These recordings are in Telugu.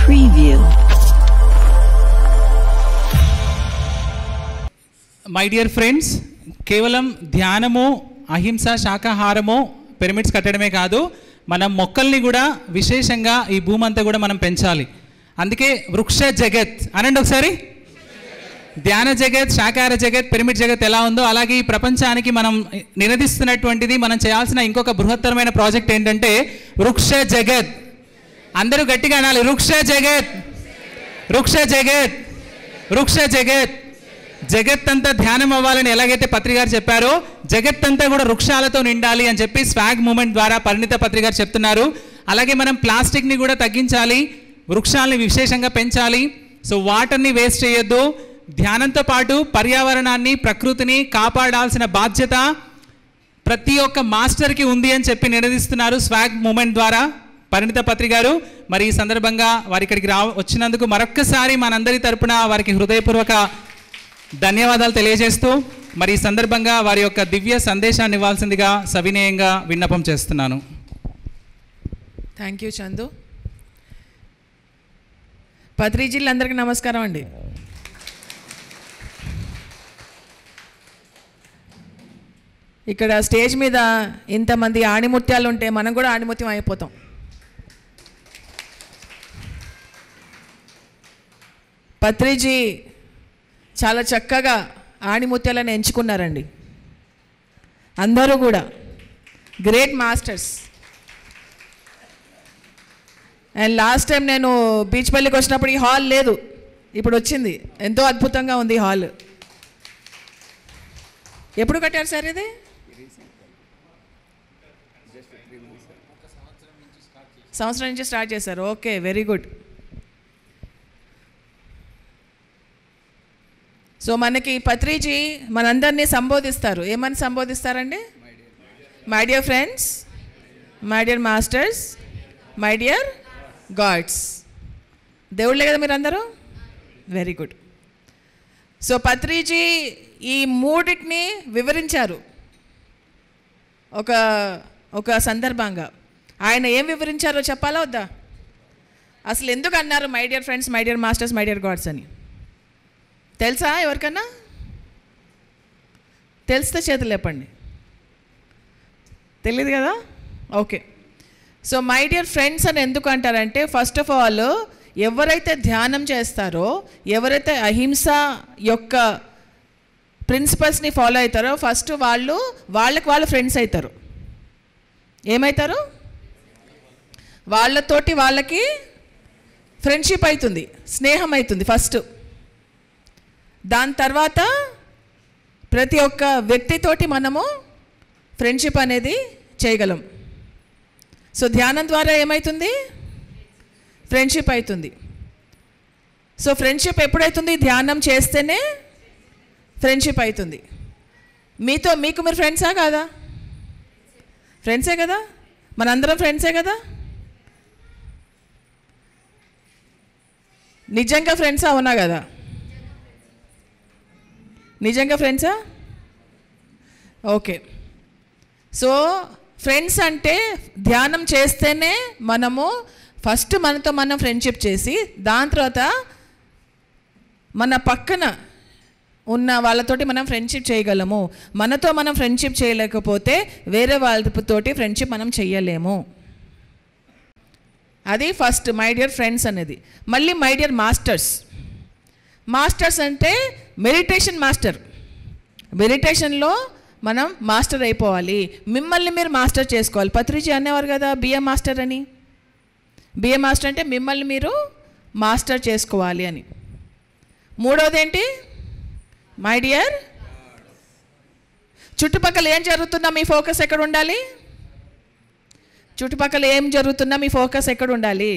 Preview. మై డియర్ ఫ్రెండ్స్, కేవలం ధ్యానము, అహింస, శాకాహారము, పిరమిడ్స్ కట్టడమే కాదు, మనం మొక్కల్ని కూడా విశేషంగా ఈ భూమి అంతా కూడా మనం పెంచాలి. అందుకే వృక్ష జగత్ అనండి ఒకసారి. ధ్యాన జగత్, శాకాహార జగత్, పిరమిడ్ జగత్ ఎలా ఉందో అలాగే ఈ ప్రపంచానికి మనం నినదిస్తున్నటువంటిది, మనం చేయాల్సిన ఇంకొక బృహత్తరమైన ప్రాజెక్ట్ ఏంటంటే వృక్ష జగత్. అందరూ గట్టిగా అనాలి, వృక్ష జగత్, వృక్ష జగత్, వృక్ష జగత్. జగత్ అంతా ధ్యానం అవ్వాలని ఎలాగైతే పత్రి గారు చెప్పారో, జగత్ అంతా కూడా వృక్షాలతో నిండాలి అని చెప్పి స్వాగ్ మూమెంట్ ద్వారా పరిణిత పత్రి గారు చెప్తున్నారు. అలాగే మనం ప్లాస్టిక్ని కూడా తగ్గించాలి, వృక్షాలని విశేషంగా పెంచాలి. సో వాటర్ని వేస్ట్ చేయొద్దు. ధ్యానంతో పాటు పర్యావరణాన్ని, ప్రకృతిని కాపాడాల్సిన బాధ్యత ప్రతి ఒక్క మాస్టర్కి ఉంది అని చెప్పి నినదిస్తున్నారు స్వాగ్ మూమెంట్ ద్వారా పరిణిత పత్రి గారు. మరి ఈ సందర్భంగా వారి ఇక్కడికి వచ్చినందుకు మరొక్కసారి మనందరి తరపున వారికి హృదయపూర్వక ధన్యవాదాలు తెలియజేస్తూ, మరి ఈ సందర్భంగా వారి యొక్క దివ్య సందేశాన్ని ఇవ్వాల్సిందిగా సవినయంగా విన్నపం చేస్తున్నాను. Thank you Chandu. పత్రిజీలందరికీ నమస్కారం అండి. ఇక్కడ స్టేజ్ మీద ఇంతమంది ఆణిముత్యాలు ఉంటే మనం కూడా ఆణిముత్యం అయిపోతాం. పత్రిజీ చాలా చక్కగా ఆణిముత్యాలను ఎంచుకున్నారండి. అందరూ కూడా great masters. And last time నేను బీచ్పల్లికి వచ్చినప్పుడు ఈ హాల్ లేదు, ఇప్పుడు వచ్చింది. ఎంతో అద్భుతంగా ఉంది హాల్. ఎప్పుడు కట్టారు సార్ ఇది? సంవత్సరం నుంచి స్టార్ట్ చేశారు. Okay, very good. సో మనకి పత్రిజీ మనందరినీ సంబోధిస్తారు. ఏమని సంబోధిస్తారండి? My dear friends, my dear masters, my dear gods. దేవుళ్ళే కదా మీరందరూ? Very good. సో పత్రిజీ ఈ మూడింటిని వివరించారు ఒక సందర్భంగా. ఆయన ఏం వివరించారో చెప్పాలా వద్దా? అసలు ఎందుకు అన్నారు my dear friends, my dear masters, my dear God's అని? తెలుసా ఎవరికన్నా? తెలిస్తే చేతులు లేపండి. తెలియదు కదా? Okay. So my dear friends అని ఎందుకు అంటారంటే, ఫస్ట్ ఆఫ్ ఆల్ ఎవరైతే ధ్యానం చేస్తారో, ఎవరైతే అహింస యొక్క ప్రిన్సిపల్స్ని ఫాలో అవుతారో, ఫస్ట్ వాళ్ళకి వాళ్ళు ఫ్రెండ్స్ అవుతారు. ఏమవుతారు? వాళ్ళతోటి వాళ్ళకి ఫ్రెండ్షిప్ అవుతుంది, స్నేహం అవుతుంది ఫస్ట్. దాని తర్వాత ప్రతి ఒక్క వ్యక్తితోటి మనము ఫ్రెండ్షిప్ అనేది చేయగలం. సో ధ్యానం ద్వారా ఏమవుతుంది? ఫ్రెండ్షిప్ అవుతుంది. సో ఫ్రెండ్షిప్ ఎప్పుడైతుంది? ధ్యానం చేస్తేనే ఫ్రెండ్షిప్ అవుతుంది. మీకు మీరు ఫ్రెండ్సా కాదా? ఫ్రెండ్సే కదా, మనందరం ఫ్రెండ్సే కదా. నిజంగా ఫ్రెండ్సా? అవునా కదా? నిజంగా ఫ్రెండ్సా? ఓకే. సో ఫ్రెండ్స్ అంటే ధ్యానం చేస్తేనే మనము ఫస్ట్ మనతో మనం ఫ్రెండ్షిప్ చేసి, దాని తర్వాత మన పక్కన ఉన్న వాళ్ళతోటి మనం ఫ్రెండ్షిప్ చేయగలము. మనతో మనం ఫ్రెండ్షిప్ చేయలేకపోతే వేరే వాళ్ళతోటి ఫ్రెండ్షిప్ మనం చెయ్యలేము. అది ఫస్ట్ మై డియర్ ఫ్రెండ్స్ అనేది. మళ్ళీ మై డియర్ మాస్టర్స్. మాస్టర్స్ అంటే మెడిటేషన్ మాస్టర్. మెడిటేషన్లో మనం మాస్టర్ అయిపోవాలి. మిమ్మల్ని మీరు మాస్టర్ చేసుకోవాలి. పత్రిజీ అనేవారు కదా బిఏ మాస్టర్ అని. బిఏ మాస్టర్ అంటే మిమ్మల్ని మీరు మాస్టర్ చేసుకోవాలి అని. మూడోది ఏంటి? మై డియర్ చుట్టుపక్కల ఏం జరుగుతున్నా మీ ఫోకస్ ఎక్కడ ఉండాలి? చుట్టుపక్కల ఏం జరుగుతున్నా మీ ఫోకస్ ఎక్కడ ఉండాలి?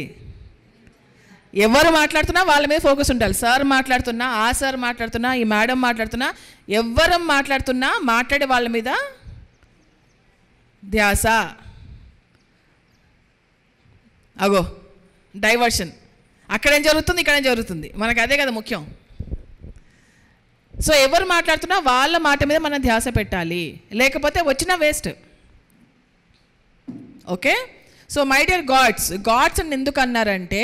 ఎవరు మాట్లాడుతున్నా వాళ్ళ మీద ఫోకస్ ఉండాలి. సార్ మాట్లాడుతున్నా, ఆ సార్ మాట్లాడుతున్నా, ఈ మేడం మాట్లాడుతున్నా, ఎవరు మాట్లాడుతున్నా మాట్లాడే వాళ్ళ మీద ధ్యాస. అగో డైవర్షన్. అక్కడేం జరుగుతుంది, ఇక్కడేం జరుగుతుంది, మనకు అదే కదా ముఖ్యం. సో ఎవరు మాట్లాడుతున్నా వాళ్ళ మాట మీద మనం ధ్యాస పెట్టాలి, లేకపోతే వచ్చిన waste. Okay. So my dear gods, gods అని ఎందుకు అన్నారంటే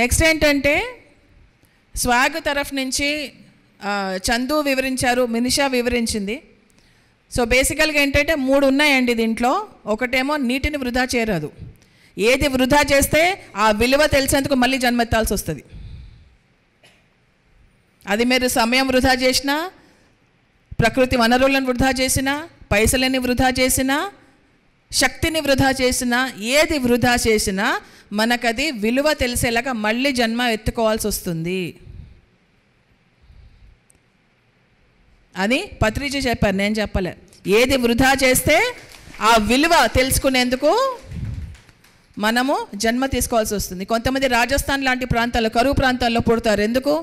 నెక్స్ట్ ఏంటంటే స్వాగ్ తరఫు నుంచి చందు వివరించారు, మినిషా వివరించింది. సో బేసికల్గా ఏంటంటే 3 ఉన్నాయండి దీంట్లో. ఒకటేమో నీటిని వృధా చేయరాదు. ఏది వృధా చేస్తే ఆ విలువ తెలిసేందుకు మళ్ళీ జన్మెత్తాల్సి వస్తుంది. అది మీరు సమయం వృధా చేసినా, ప్రకృతి వనరులను వృధా చేసినా, పైసలని వృధా చేసినా, శక్తిని వృధా చేసినా, ఏది వృధా చేసినా మనకది విలువ తెలిసేలాగా మళ్ళీ జన్మ ఎత్తుకోవాల్సి వస్తుంది అని పత్రిజీ చెప్పారు, నేను చెప్పలే. ఏది వృధా చేస్తే ఆ విలువ తెలుసుకునేందుకు మనము జన్మ తీసుకోవాల్సి వస్తుంది. కొంతమంది రాజస్థాన్ లాంటి ప్రాంతాల్లో, కరువు ప్రాంతాల్లో పుడతారు. ఎందుకు?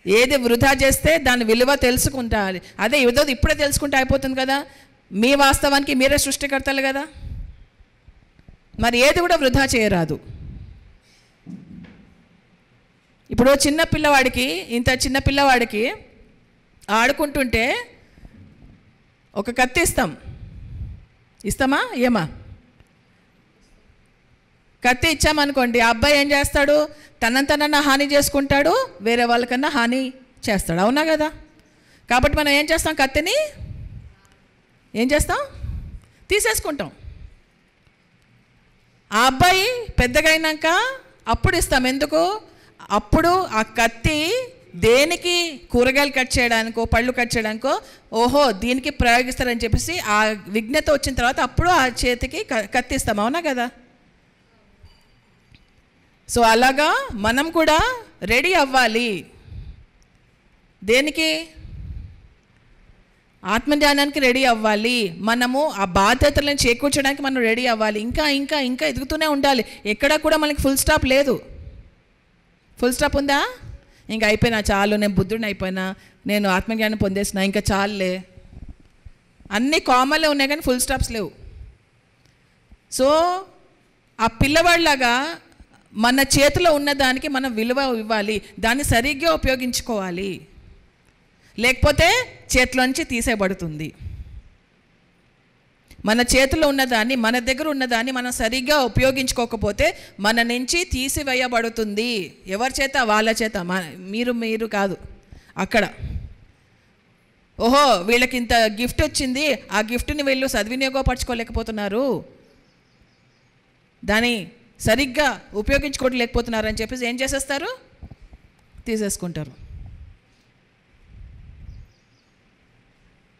ఏది వృధా చేస్తే దాని విలువ తెలుసుకుంటారు. అదే ఏదో ఇప్పుడే తెలుసుకుంటే అయిపోతుంది కదా. మీ వాస్తవానికి మీరే సృష్టికర్తలు కదా. మరి ఏది కూడా వృధా చేయరాదు. ఇప్పుడు చిన్న పిల్లవాడికి, ఇంత చిన్న పిల్లవాడికి ఆడుకుంటుంటే ఒక కత్తి ఇస్తామా? ఏమా? కత్తి ఇచ్చామనుకోండి, ఆ అబ్బాయి ఏం చేస్తాడు? తనంతనన్నా హాని చేసుకుంటాడు, వేరే వాళ్ళకన్నా హాని చేస్తాడు. అవునా కదా? కాబట్టి మనం ఏం చేస్తాం? కత్తిని ఏం చేస్తాం? తీసేసుకుంటాం. ఆ అబ్బాయి పెద్దగా అయినాక అప్పుడు ఇస్తాం. ఎందుకు? అప్పుడు ఆ కత్తి దేనికి? కూరగాయలు కట్ చేయడానికో, పళ్ళు కట్ చేయడానికో, ఓహో దీనికి ప్రయోగిస్తారని చెప్పేసి ఆ విజ్ఞత వచ్చిన తర్వాత అప్పుడు ఆ చేతికి కత్తిస్తాం. అవునా కదా? సో అలాగా మనం కూడా రెడీ అవ్వాలి. దేనికి? ఆత్మజ్ఞానానికి రెడీ అవ్వాలి. మనము ఆ బాధ్యతలను చేకూర్చడానికి మనం రెడీ అవ్వాలి. ఇంకా ఇంకా ఇంకా ఎదుగుతూనే ఉండాలి. ఎక్కడ కూడా మనకి ఫుల్ స్టాప్ లేదు. ఫుల్ స్టాప్ ఉందా? ఇంకా అయిపోయినా చాలు, నేను బుద్ధుడిని అయిపోయినా, నేను ఆత్మజ్ఞానం పొందేసిన, ఇంకా చాలులే. అన్నీ కామన్లే ఉన్నాయి కానీ ఫుల్ స్టాప్స్ లేవు. సో ఆ పిల్లవాళ్ళలాగా మన చేతిలో ఉన్నదానికి మనం విలువ ఇవ్వాలి, దాన్ని సరిగ్గా ఉపయోగించుకోవాలి. లేకపోతే చేతిలోంచి తీసేయబడుతుంది. మన చేతిలో ఉన్నదాన్ని, మన దగ్గర ఉన్నదాన్ని మనం సరిగ్గా ఉపయోగించుకోకపోతే మన నుంచి తీసివేయబడుతుంది. ఎవరి చేత? వాళ్ళ చేత. మీరు కాదు. అక్కడ ఓహో వీళ్ళకి ఇంత గిఫ్ట్ వచ్చింది, ఆ గిఫ్ట్ని వీళ్ళు సద్వినియోగపరచుకోలేకపోతున్నారు, దాన్ని సరిగ్గా ఉపయోగించుకోలేకపోతున్నారని చెప్పేసి ఏం చేసేస్తారు? తీసేసుకుంటారు.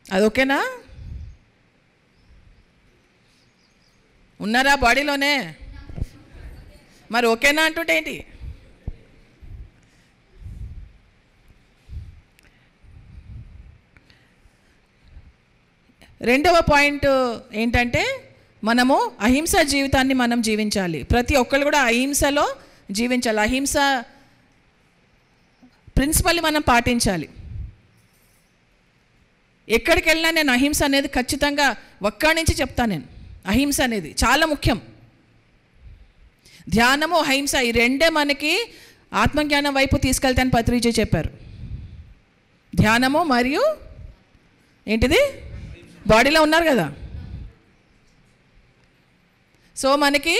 అది ఓకేనా? ఉన్నారా బాడీలోనే? మరి ఓకేనా అంటుంటే ఏంటి? రెండవ పాయింట్ ఏంటంటే మనము అహింస జీవితాన్ని మనం జీవించాలి. ప్రతి ఒక్కళ్ళు కూడా అహింసలో జీవించాలి. అహింస ప్రిన్సిపల్ని మనం పాటించాలి. ఎక్కడికి వెళ్ళినా నేను అహింస అనేది ఖచ్చితంగా ఒక్కడి నుంచి చెప్తాను. నేను అహింస అనేది చాలా ముఖ్యం. ధ్యానము, అహింస ఈ రెండే మనకి ఆత్మజ్ఞానం వైపు తీసుకెళ్తానని పత్రిజీ చెప్పారు. ధ్యానము మరియు ఏంటిది? బాడీలో ఉన్నారు కదా. సో మనకి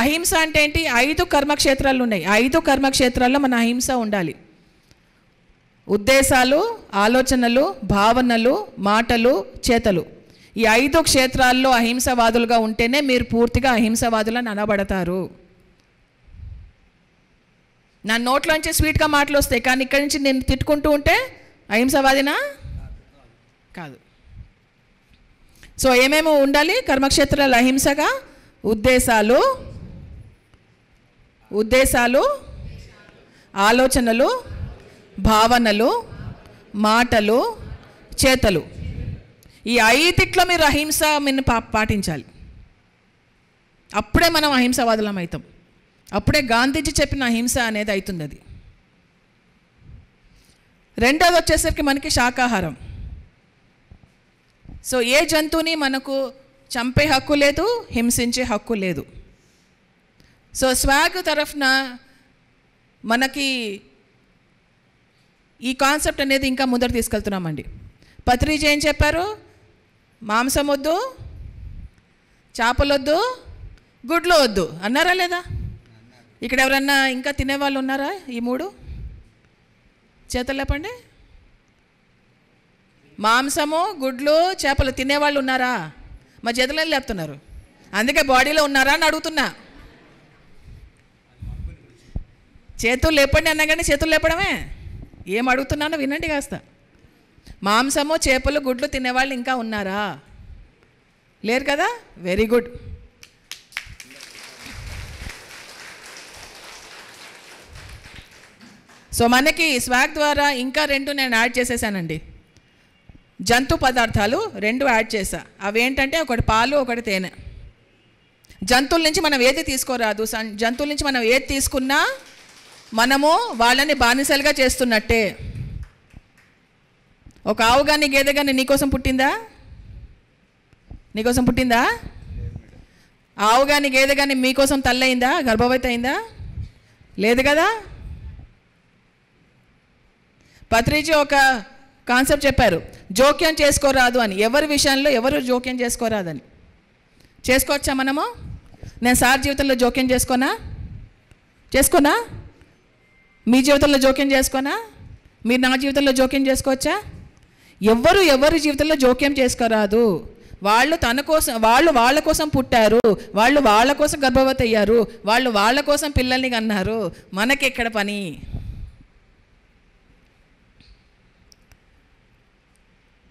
అహింస అంటే ఏంటి? 5 కర్మక్షేత్రాలు ఉన్నాయి. 5 కర్మక్షేత్రాల్లో మన అహింస ఉండాలి. ఉద్దేశాలు, ఆలోచనలు, భావనలు, మాటలు, చేతలు. ఈ 5 క్షేత్రాల్లో అహింసవాదులుగా ఉంటేనే మీరు పూర్తిగా అహింసవాదులని అనబడతారు. నా నోట్లోంచి స్వీట్గా మాటలు వస్తాయి, కానీ ఇక్కడి నుంచి నేను తిట్టుకుంటూ ఉంటే అహింసవాదినా? కాదు. సో ఏమేమి ఉండాలి కర్మక్షేత్రాలు అహింసగా? ఉద్దేశాలు, ఆలోచనలు, భావనలు, మాటలు, చేతలు. ఈ 5 మీరు అహింస మీరు పాటించాలి. అప్పుడే మనం అహింసవాదులం అవుతాం. అప్పుడే గాంధీజీ చెప్పిన అహింస అనేది అవుతుంది. అది రెండోది వచ్చేసరికి మనకి శాకాహారం. సో ఏ జంతువుని మనకు చంపే హక్కు లేదు, హింసించే హక్కు లేదు. సో స్వాగ్ తరఫున మనకి ఈ కాన్సెప్ట్ అనేది ఇంకా ముందర తీసుకెళ్తున్నామండి. పత్రిజీ ఏం చెప్పారు? మాంసం వద్దు, చేపలు వద్దు, గుడ్లు వద్దు అన్నారా లేదా? ఇక్కడ ఎవరన్నా ఇంకా తినేవాళ్ళు ఉన్నారా? ఈ 3 చేతులు లేపండి. మాంసము, గుడ్లు, చేపలు తినేవాళ్ళు ఉన్నారా? మా చేతులు లేపుతున్నారు. అందుకే బాడీలో ఉన్నారా అని అడుగుతున్నా. చేతులు లేపండి అన్నా కానీ చేతులు లేపడమే. ఏం అడుగుతున్నానో వినండి కాస్త. మాంసము, చేపలు, గుడ్లు తినేవాళ్ళు ఇంకా ఉన్నారా? లేరు కదా? Very good. సో మనకి స్వాగ్ ద్వారా ఇంకా 2 నేను యాడ్ చేసేసానండి. జంతు పదార్థాలు 2 యాడ్ చేశా. అవి ఏంటంటే ఒకటి పాలు, ఒకటి తేనె. జంతువుల నుంచి మనం ఏది తీసుకోరాదు. జంతువుల నుంచి మనం ఏది తీసుకున్నా మనము వాళ్ళని బానిసలుగా చేస్తున్నట్టే. ఒక ఆవు కానీ గేదె కానీ నీకోసం పుట్టిందా? నీకోసం పుట్టిందా? ఆవు కానీ గేదె కానీ మీకోసం తల్లయిందా? గర్భవతి అయిందా? లేదు కదా? పత్రిజీ ఒక కాన్సెప్ట్ చెప్పారు, జోక్యం చేసుకోరాదు అని. ఎవరి విషయంలో ఎవరు జోక్యం చేసుకోరాదని. చేసుకోవచ్చా మనము? నేను సార్ జీవితంలో జోక్యం చేసుకోనా? మీ జీవితంలో జోక్యం చేసుకోనా? మీరు నా జీవితంలో జోక్యం చేసుకోవచ్చా? ఎవరి జీవితంలో జోక్యం చేసుకోరాదు. వాళ్ళు వాళ్ళ కోసం పుట్టారు, వాళ్ళు వాళ్ళ కోసం గర్భవతి అయ్యారు, వాళ్ళు వాళ్ళ కోసం పిల్లల్ని కన్నారు. మనకెక్కడ పని?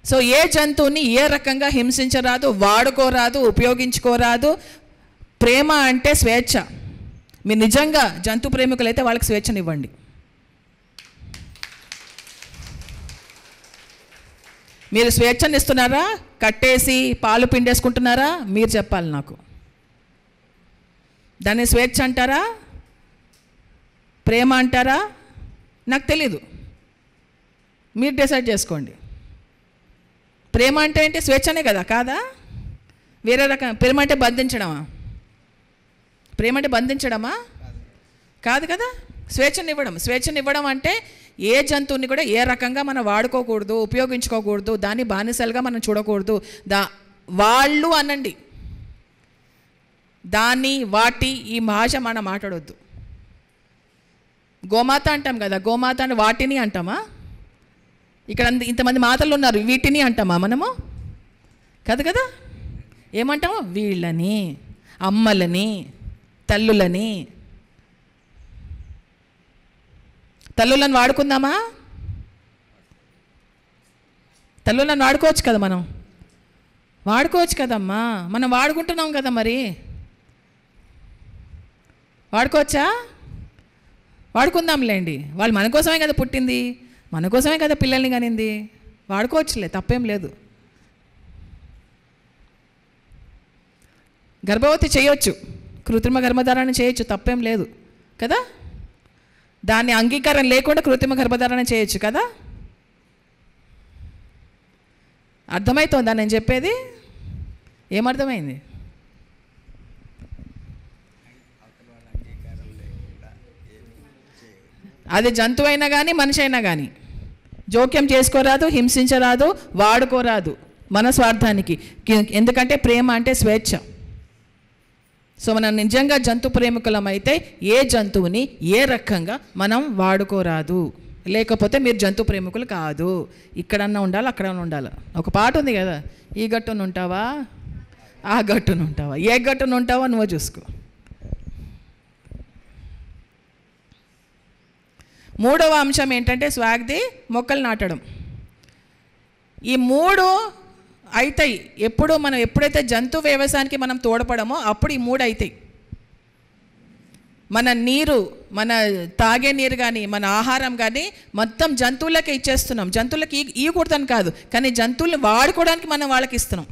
సో ఏ జంతువుని ఏ రకంగా హింసించరాదు, వాడుకోరాదు, ఉపయోగించుకోరాదు. ప్రేమ అంటే స్వేచ్ఛ. మీరు నిజంగా జంతు ప్రేమికులైతే వాళ్ళకి స్వేచ్ఛనివ్వండి. మీరు స్వేచ్ఛని ఇస్తున్నారా? కట్టేసి పాలు పిండేసుకుంటున్నారా? మీరు చెప్పాలి నాకు. దాన్ని స్వేచ్ఛ అంటారా, ప్రేమ అంటారా? నాకు తెలీదు, మీరు డిసైడ్ చేసుకోండి. ప్రేమ అంటే ఏంటి? స్వేచ్ఛనే కదా, కాదా? వేరే రకం. ప్రేమ అంటే బంధించడమా? ప్రేమ అంటే బంధించడమా? కాదు కదా. స్వేచ్ఛనివ్వడం అంటే ఏ జంతువుని కూడా ఏ రకంగా మనం వాడుకోకూడదు, ఉపయోగించుకోకూడదు, దాన్ని బానిసలుగా మనం చూడకూడదు. వాళ్ళు అనండి, దాన్ని, వాటి, ఈ భాష మనం మాట్లాడొద్దు. గోమాత అంటాం కదా, గోమాత అని వాటిని అంటామా? ఇక్కడ ఇంతమంది మాతలు ఉన్నారు, వీటిని అంటామా మనము? కాదు కదా. ఏమంటాము? వీళ్ళని, అమ్మలని, తల్లులని. తల్లులను వాడుకుందామా? తల్లులను వాడుకోవచ్చు కదా, మనం వాడుకోవచ్చు కదమ్మా. మనం వాడుకుంటున్నాం కదా, మరి వాడుకోవచ్చా? వాడుకుందాంలేండి. వాళ్ళు మన కోసమే కదా పుట్టింది, మన కోసమే కదా పిల్లల్ని కనింది. వాడుకోవచ్చులే, తప్పేం లేదు. గర్భవతి చేయొచ్చు, కృత్రిమ గర్భధారణ చేయొచ్చు, తప్పేం లేదు కదా. దాన్ని అంగీకారం లేకుండా కృత్రిమ గర్భధారణ చేయొచ్చు కదా. అర్థమవుతుందా నేను చెప్పేది? ఏమర్థమైంది? అది జంతువు అయినా కానీ మనిషి అయినా కానీ జోక్యం చేసుకోరాదు, హింసించరాదు, వాడుకోరాదు మన స్వార్థానికి. ఎందుకంటే ప్రేమ అంటే స్వేచ్ఛ. సో మనం నిజంగా జంతు ప్రేమికులమైతే ఏ జంతువుని ఏ రకంగా మనం వాడుకోరాదు. లేకపోతే మీరు జంతు ప్రేమికులు కాదు. ఇక్కడన్నా ఉండాలి, అక్కడన్నా ఉండాలి. ఒక పాట ఉంది కదా, ఈ గట్టును ఉంటావా, ఆ గట్టును ఉంటావా, ఏ గట్టును ఉంటావా నువ్వు చూసుకో. మూడవ అంశం ఏంటంటే స్వాగ్ది మొక్కలు నాటడం. ఈ 3 అవుతాయి ఎప్పుడు మనం ఎప్పుడైతే జంతు వ్యవసాయానికి మనం తోడ్పడమో అప్పుడు ఈ 3 అవుతాయి. మన నీరు, మన తాగే నీరు కానీ, మన ఆహారం కానీ మొత్తం జంతువులకే ఇచ్చేస్తున్నాం. జంతువులకి ఇవ్వకూడదని కాదు, కానీ జంతువుల్ని వాడుకోవడానికి మనం వాళ్ళకి ఇస్తున్నాం.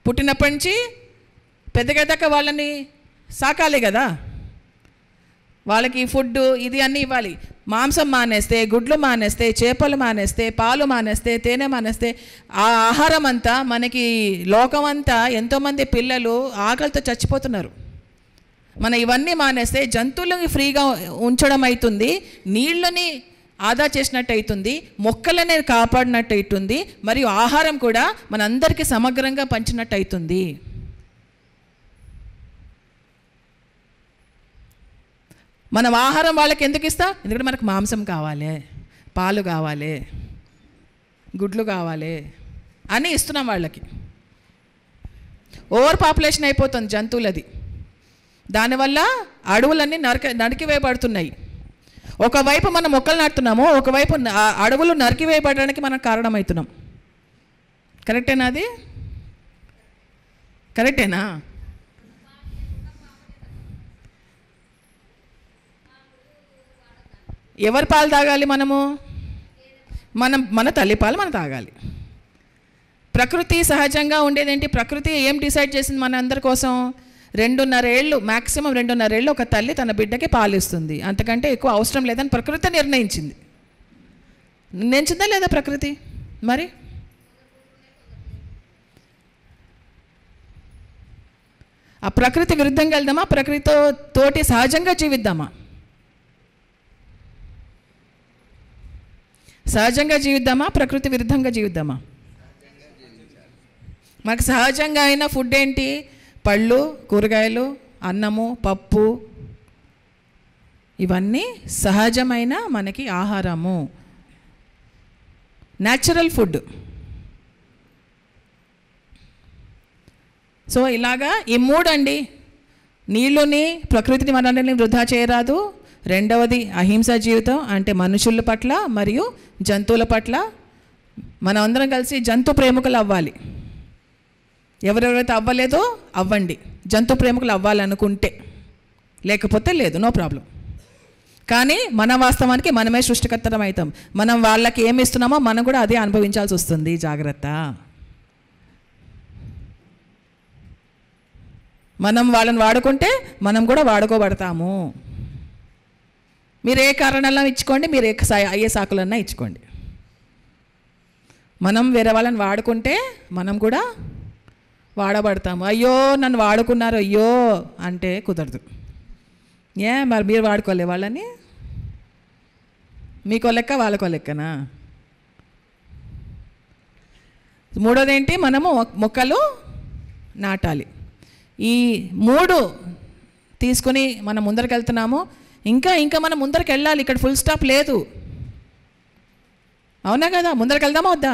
పుట్టినప్పటి నుంచి పెద్దగదాకా వాళ్ళని సాకాలి కదా, వాళ్ళకి ఫుడ్ ఇది అన్నీ ఇవ్వాలి. మాంసం మానేస్తే, గుడ్లు మానేస్తే, చేపలు మానేస్తే, పాలు మానేస్తే, తేనె మానేస్తే ఆ ఆహారం అంతా మనకి లోకమంతా ఎంతోమంది పిల్లలు ఆకలితో చచ్చిపోతున్నారు. మనం ఇవన్నీ మానేస్తే జంతువులని ఫ్రీగా ఉంచడం అవుతుంది, నీళ్ళని ఆదా చేసినట్టు అవుతుంది, మొక్కలనే కాపాడినట్టు అవుతుంది, మరియు ఆహారం కూడా మనందరికీ సమగ్రంగా పంచినట్టు అవుతుంది. మనం ఆహారం వాళ్ళకి ఎందుకు ఇస్తాం? ఎందుకంటే మనకు మాంసం కావాలి, పాలు కావాలి, గుడ్లు కావాలి అని ఇస్తున్నాం వాళ్ళకి. ఓవర్ పాపులేషన్ అయిపోతుంది జంతువులది. దానివల్ల అడవులన్నీ నరికివేయబడుతున్నాయి. ఒకవైపు మనం మొక్కలు నాటుతున్నాము, ఒకవైపు అడవులు నరికివేయబడడానికి మనం కారణమవుతున్నాం. కరెక్టేనా? అది కరెక్టేనా? ఎవరి పాలు తాగాలి మనము? మన తల్లి పాలు మనం తాగాలి. ప్రకృతి సహజంగా ఉండేదేంటి? ప్రకృతి ఏం డిసైడ్ చేసింది మన అందరి కోసం? 2.5 ఏళ్ళు, మ్యాక్సిమం 2.5 ఏళ్ళు ఒక తల్లి తన బిడ్డకి పాలిస్తుంది, అంతకంటే ఎక్కువ అవసరం లేదని ప్రకృతి నిర్ణయించింది. నిర్ణయించిందా లేదా ప్రకృతి? మరి ఆ ప్రకృతి విరుద్ధంగా వెళ్దామా? ప్రకృతితోటి సహజంగా జీవిద్దామా? సహజంగా జీవిద్దామా? ప్రకృతి విరుద్ధంగా జీవిద్దామా? మనకు సహజంగా అయిన ఫుడ్ ఏంటి? పళ్ళు, కూరగాయలు, అన్నము, పప్పు, ఇవన్నీ సహజమైన మనకి ఆహారము, న్యాచురల్ ఫుడ్. సో ఇలాగా ఈ 3 అండి. నీళ్ళుని, ప్రకృతిని మనల్ని వృధా చేయరాదు. రెండవది అహింసా జీవితం, అంటే మనుషుల పట్ల మరియు జంతువుల పట్ల మనం అందరం కలిసి జంతు ప్రేమికులు అవ్వాలి. ఎవరెవరైతే అవ్వలేదో అవ్వండి, జంతు ప్రేమికులు అవ్వాలనుకుంటే. లేకపోతే లేదు, నో ప్రాబ్లం. కానీ మన వాస్తవానికి మనమే సృష్టికర్తలం అవుతాం. మనం వాళ్ళకి ఏమి ఇస్తున్నామో మనం కూడా అదే అనుభవించాల్సి వస్తుంది. జాగ్రత్త. మనం వాళ్ళని వాడుకుంటే మనం కూడా వాడుకోబడతాము. మీరు ఏ కారణాలన్నా ఇచ్చుకోండి, మీరు అయ్యే సాకులన్నా ఇచ్చుకోండి. మనం వేరే వాళ్ళని వాడుకుంటే మనం కూడా వాడబడతాము. అయ్యో నన్ను వాడుకున్నారు అయ్యో అంటే కుదరదు. మరి మీరు వాడుకోలే వాళ్ళని? మీకో లెక్క వాళ్ళకో లెక్కనా? మూడోది ఏంటి? మనము మొక్కలు నాటాలి. ఈ 3 తీసుకుని మనం ముందరికి వెళ్తున్నాము. ఇంకా మనం ముందరికి వెళ్ళాలి. ఇక్కడ ఫుల్ స్టాప్ లేదు. అవునా కదా? ముందరికి వెళ్దామా వద్దా?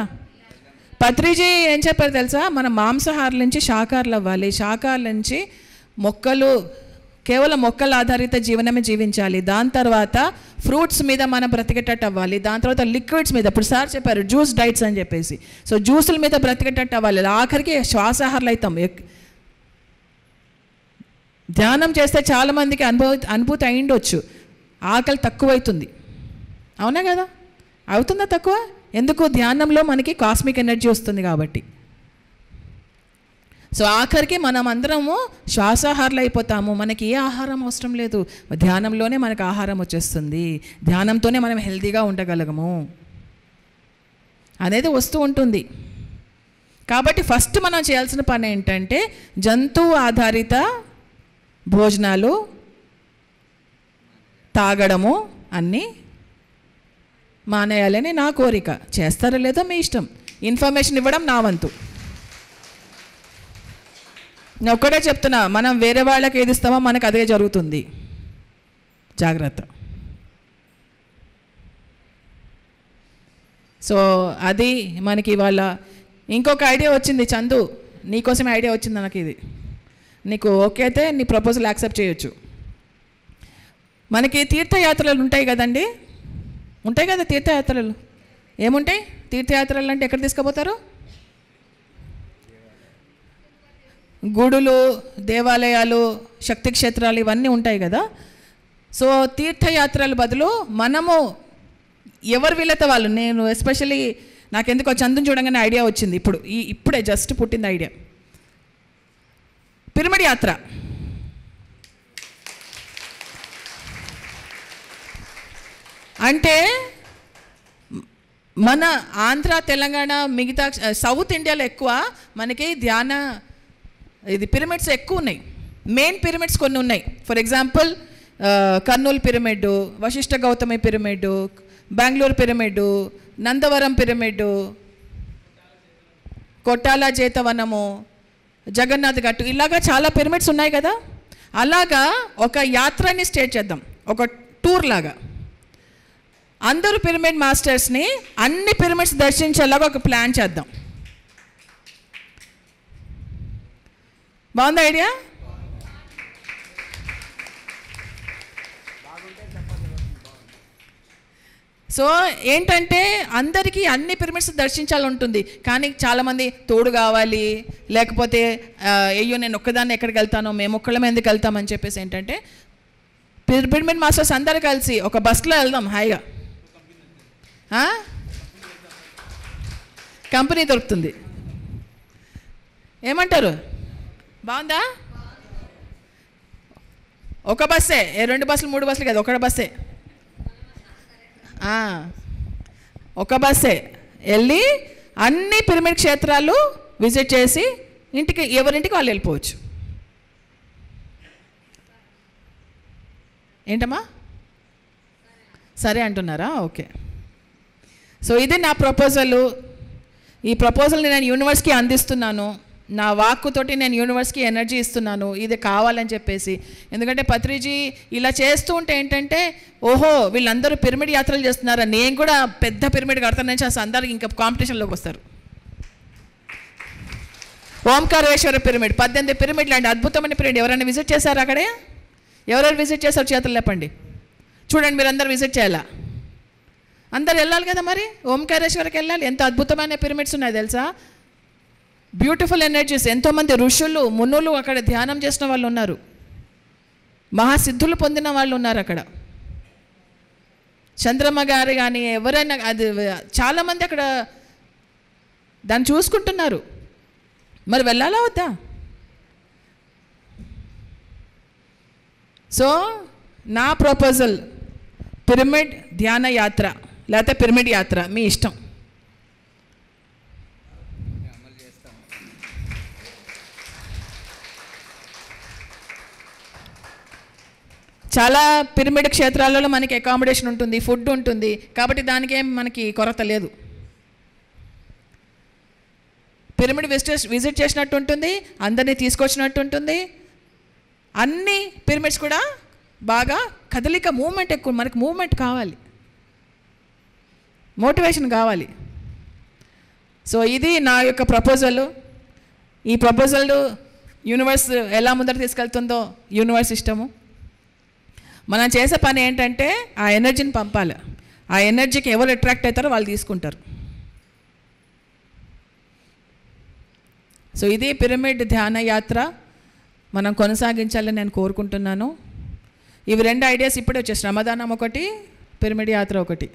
పత్రిజీ ఏం చెప్పారు తెలుసా? మనం మాంసాహారుల నుంచి శాకాహారులు అవ్వాలి, శాకాహారుల నుంచి కేవలం మొక్కల ఆధారిత జీవనమే జీవించాలి. దాని తర్వాత ఫ్రూట్స్ మీద మనం బ్రతికేటట్టు అవ్వాలి. దాని తర్వాత లిక్విడ్స్ మీద, ఇప్పుడు సార్ చెప్పారు జ్యూస్ డైట్స్ అని చెప్పేసి, సో జ్యూసుల మీద బ్రతికేటట్టు అవ్వాలి. ఆఖరికి శ్వాసాహారులు అవుతాం. ధ్యానం చేస్తే చాలామందికి అనుభూతి అయిండొచ్చు, ఆకలి తక్కువైతుంది. అవునా కదా? అవుతుందా తక్కువ? ఎందుకు? ధ్యానంలో మనకి కాస్మిక్ ఎనర్జీ వస్తుంది కాబట్టి. సో ఆఖరికి మనం అందరము శ్వాసాహారులు అయిపోతాము. మనకి ఏ ఆహారం అవసరం లేదు, ధ్యానంలోనే మనకు ఆహారం వచ్చేస్తుంది. ధ్యానంతోనే మనం హెల్తీగా ఉండగలగము అనేది వస్తూ ఉంటుంది. కాబట్టి ఫస్ట్ మనం చేయాల్సిన పని ఏంటంటే జంతువు ఆధారిత భోజనాలు, తాగడము అన్నీ మానేయాలని నా కోరిక. చేస్తారో లేదో మీ ఇష్టం. ఇన్ఫర్మేషన్ ఇవ్వడం నా వంతు. నేను ఒక్కడే చెప్తున్నా, మనం వేరే వాళ్ళకి ఏది ఇస్తామో మనకు అదే జరుగుతుంది. జాగ్రత్త. సో అది మనకి ఇవాళ ఇంకొక ఐడియా వచ్చింది. చందు, నీకోసం ఐడియా వచ్చింది నాకు. ఇది నీకు ఓకే అయితే నీ ప్రపోజల్ యాక్సెప్ట్ చేయొచ్చు. మనకి తీర్థయాత్రలు ఉంటాయి కదండి, ఉంటాయి కదా తీర్థయాత్రలు. ఏముంటాయి తీర్థయాత్రలు అంటే? ఎక్కడ తీసుకుపోతారు? గుడులు, దేవాలయాలు, శక్తి క్షేత్రాలు ఇవన్నీ ఉంటాయి కదా. సో తీర్థయాత్రల బదులు మనము ఎవరు వీళ్ళతో వాళ్ళు, నేను ఎస్పెషల్లీ నాకెందుకో చందుని చూడంగానే ఐడియా వచ్చింది. ఇప్పుడే జస్ట్ పుట్టింది ఐడియా. పిరమిడ్ యాత్ర. అంటే మన ఆంధ్ర, తెలంగాణ, మిగతా సౌత్ ఇండియాలో ఎక్కువ మనకి ఇది పిరమిడ్స్ ఎక్కువ ఉన్నాయి. మెయిన్ పిరమిడ్స్ కొన్ని ఉన్నాయి. For example Kurnool pyramid, Vasishta Gautami pyramid, Bengaluru pyramid, Nandavaram pyramid, Kottala Jetavanam, Jagannadh గట్టు, ఇలాగా చాలా పిరమిడ్స్ ఉన్నాయి కదా. అలాగా ఒక యాత్రని స్టార్ట్ చేద్దాం, ఒక టూర్ లాగా. అందరూ పిరమిడ్ మాస్టర్స్ని అన్ని పిరమిడ్స్ దర్శించేలాగా ఒక ప్లాన్ చేద్దాం. బాగుంది ఐడియా? సో ఏంటంటే అందరికీ అన్ని పిరమిడ్స్ దర్శించాలని ఉంటుంది, కానీ చాలామంది తోడు కావాలి, లేకపోతే అయ్యో నేను ఒక్కదాన్ని ఎక్కడికి వెళ్తానో, మేము ఒక్కళ్ళమే ఎందుకు వెళ్తామని చెప్పేసి ఏంటంటే పిరమిడ్ మాస్టర్స్ అందరు కలిసి ఒక బస్లో వెళ్దాం హాయిగా. కంపెనీ దొరుకుతుంది, ఏమంటారు? బాగుందా? ఒక బస్సే, 2 బస్సులు 3 బస్సులు కదా, ఒక బస్సే, ఒక బస్సే వెళ్ళి అన్ని పిరమిడ్ క్షేత్రాలు విజిట్ చేసి ఇంటికి ఎవరింటికి వాళ్ళు వెళ్ళిపోవచ్చు. ఏంటమ్మా? సరే అంటున్నారా? ఓకే. సో ఇది నా ప్రపోజలు. ఈ ప్రపోజల్ని నేను యూనివర్స్కి అందిస్తున్నాను, నా వాక్కుతోటి నేను యూనివర్స్కి ఎనర్జీ ఇస్తున్నాను, ఇది కావాలని చెప్పేసి. ఎందుకంటే పత్రిజీ ఇలా చేస్తూ ఉంటే ఏంటంటే, ఓహో వీళ్ళందరూ పిరమిడ్ యాత్రలు చేస్తున్నారా, నేను కూడా పెద్ద పిరమిడ్ కడతానని చేసి అందరికి ఇంకా కాంపిటీషన్లోకి వస్తారు. ఓంకారేశ్వర పిరమిడ్ 18 పిరమిడ్లు అండి, అద్భుతమైన పిరమిడ్. ఎవరైనా విజిట్ చేశారు అక్కడే? ఎవరైనా విజిట్ చేశారు? చేతులు లేపండి. చూడండి, మీరు అందరు విజిట్ చేయాలా? అందరు వెళ్ళాలి కదా మరి, ఓంకారేశ్వరకి వెళ్ళాలి. ఎంత అద్భుతమైన పిరమిడ్స్ ఉన్నాయి తెలుసా, బ్యూటిఫుల్ ఎనర్జీస్. ఎంతోమంది ఋషులు మునులు అక్కడ ధ్యానం చేసిన వాళ్ళు ఉన్నారు, మహాసిద్ధులు పొందిన వాళ్ళు ఉన్నారు అక్కడ. చంద్రమ్మ గారు కానీ ఎవరైనా, అది చాలామంది అక్కడ దాన్ని చూసుకుంటున్నారు. మరి వెళ్ళాలా వద్దా? సో నా ప్రపోజల్ పిరమిడ్ ధ్యాన యాత్ర లేకపోతే పిరమిడ్ యాత్ర, మీ ఇష్టం. చాలా పిరమిడ్ క్షేత్రాలలో మనకి అకామిడేషన్ ఉంటుంది, ఫుడ్ ఉంటుంది, కాబట్టి దానికేం మనకి కొరత లేదు. పిరమిడ్ విజిట్ చేసినట్టు ఉంటుంది, అందరినీ తీసుకొచ్చినట్టు ఉంటుంది. అన్ని పిరమిడ్స్ కూడా బాగా కదలిక, మూమెంట్ ఎక్కువ. మనకి మూమెంట్ కావాలి, మోటివేషన్ కావాలి. సో ఇది నా యొక్క ప్రపోజల్. ఈ ప్రపోజల్ యూనివర్స్ ఎలా ముందర తీసుకెళ్తుందో యూనివర్స్ ఇష్టము. మనం చేసే పని ఏంటంటే ఆ ఎనర్జీని పంపాలి. ఆ ఎనర్జీకి ఎవరు అట్రాక్ట్ అవుతారో వాళ్ళు తీసుకుంటారు. సో ఇది పిరమిడ్ ధ్యాన యాత్ర మనం కొనసాగించాలని నేను కోరుకుంటున్నాను. ఇవి 2 ఐడియాస్ ఇప్పుడే వచ్చేసి, శ్రమదానం ఒకటి, పిరమిడ్ యాత్ర ఒకటి.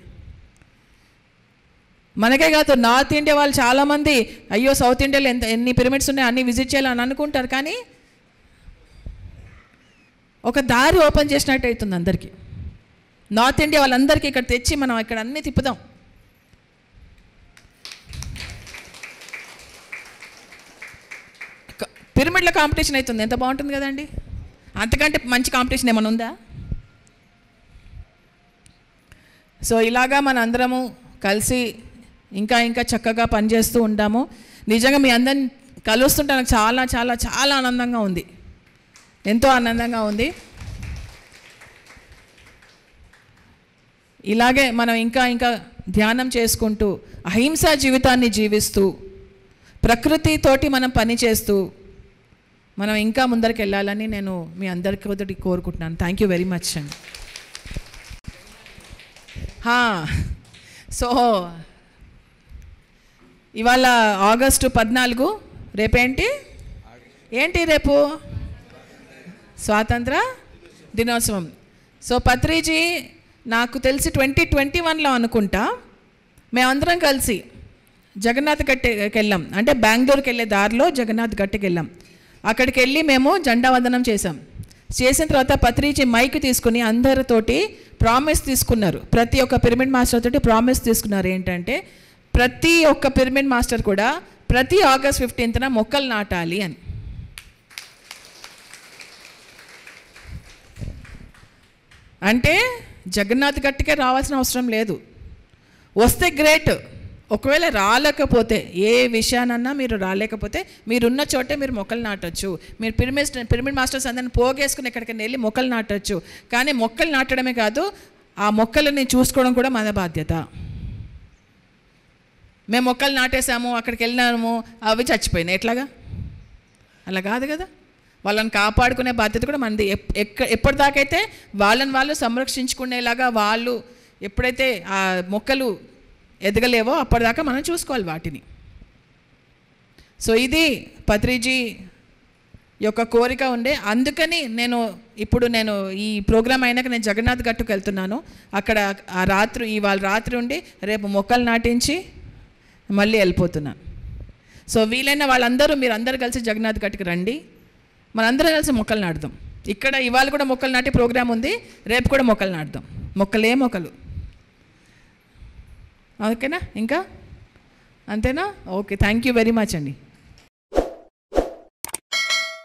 మనకే కాదు, నార్త్ ఇండియా వాళ్ళు చాలామంది అయ్యో సౌత్ ఇండియాలో ఎన్ని పిరమిడ్స్ ఉన్నాయి అన్నీ విజిట్ చేయాలని అనుకుంటారు, కానీ ఒక దారి ఓపెన్ చేసినట్టు అవుతుంది అందరికీ. నార్త్ ఇండియా వాళ్ళందరికీ ఇక్కడ తెచ్చి మనం ఇక్కడ అన్నీ తిప్పుదాం. పిరమిడ్ల కాంపిటీషన్ అవుతుంది, ఎంత బాగుంటుంది కదండి. అంతకంటే మంచి కాంపిటీషన్ ఏమైనా ఉందా? సో ఇలాగా మన అందరము కలిసి ఇంకా ఇంకా చక్కగా పనిచేస్తూ ఉంటాము. నిజంగా మీ అందరిని కలుస్తుంటే నాకు చాలా చాలా చాలా ఆనందంగా ఉంది, ఎంతో ఆనందంగా ఉంది. ఇలాగే మనం ఇంకా ఇంకా ధ్యానం చేసుకుంటూ అహింసా జీవితాన్ని జీవిస్తూ ప్రకృతితోటి మనం పని చేస్తూ మనం ఇంకా ముందరికి వెళ్ళాలని నేను మీ అందరికీ కోరుకుంటున్నాను. థ్యాంక్ యూ వెరీ మచ్ అండి. సో ఇవాళ ఆగస్టు 14, రేపేంటి రేపు స్వాతంత్ర దినోత్సవం. సో పత్రిజీ నాకు తెలిసి 2021లో అనుకుంటా మేమందరం కలిసి జగన్నాథ్ గట్టికి వెళ్ళాం. అంటే బెంగళూరుకి వెళ్ళే దారిలో జగన్నాథ్ గట్టికి వెళ్ళాం. అక్కడికి వెళ్ళి మేము జెండా వందనం చేసాం. చేసిన తర్వాత పత్రిజీ మైక్ తీసుకుని అందరితోటి ప్రామిస్ తీసుకున్నారు. ప్రతి ఒక్క పిరమిడ్ మాస్టర్ తోటి ప్రామిస్ తీసుకున్నారు. ఏంటంటే ప్రతి ఒక్క పిరమిడ్ మాస్టర్ కూడా ప్రతి ఆగస్ట్ 15న మొక్కలు నాటాలి అని. అంటే జగన్నాథ్ గట్టికే రావాల్సిన అవసరం లేదు, వస్తే గ్రేట్, ఒకవేళ రాలేకపోతే, ఏ విషయానన్నా మీరు రాలేకపోతే మీరున్న చోటే మీరు మొక్కలు నాటొచ్చు. మీరు పిరమిడ్ మాస్టర్స్ అందరిని పోగేసుకుని ఎక్కడికైనా వెళ్ళి మొక్కలు నాటొచ్చు. కానీ మొక్కలు నాటడమే కాదు, ఆ మొక్కలని చూసుకోవడం కూడా మన బాధ్యత. మేము మొక్కలు నాటేసాము, అక్కడికి వెళ్ళినాము, అవి చచ్చిపోయినాయి, ఎట్లాగా? అలా కాదు కదా. వాళ్ళని కాపాడుకునే బాధ్యత కూడా మనది. ఎప్పటిదాకైతే వాళ్ళని వాళ్ళు సంరక్షించుకునేలాగా, వాళ్ళు ఎప్పుడైతే ఆ మొక్కలు ఎదగలేవో అప్పటిదాకా మనం చూసుకోవాలి వాటిని. సో ఇది పత్రిజీ యొక్క కోరిక ఉండే. అందుకని ఇప్పుడు నేను ఈ ప్రోగ్రామ్ అయినాక నేను జగన్నాథ్ గట్టుకు వెళ్తున్నాను. అక్కడ ఇవాళ రాత్రి ఉండి రేపు మొక్కలు నాటించి మళ్ళీ వెళ్ళిపోతున్నాను. సో వీలైన వాళ్ళందరూ, మీరు అందరూ కలిసి జగన్నాథ్ గట్టుకు రండి, మనందరం కలిసి మొక్కలు నాటుదాం. ఇక్కడ ఇవాళ కూడా మొక్కలు నాటే ప్రోగ్రామ్ ఉంది, రేపు కూడా మొక్కలు నాటుదాం. మొక్కలు ఓకేనా? ఇంకా అంతేనా? Okay, thank you very much అండి.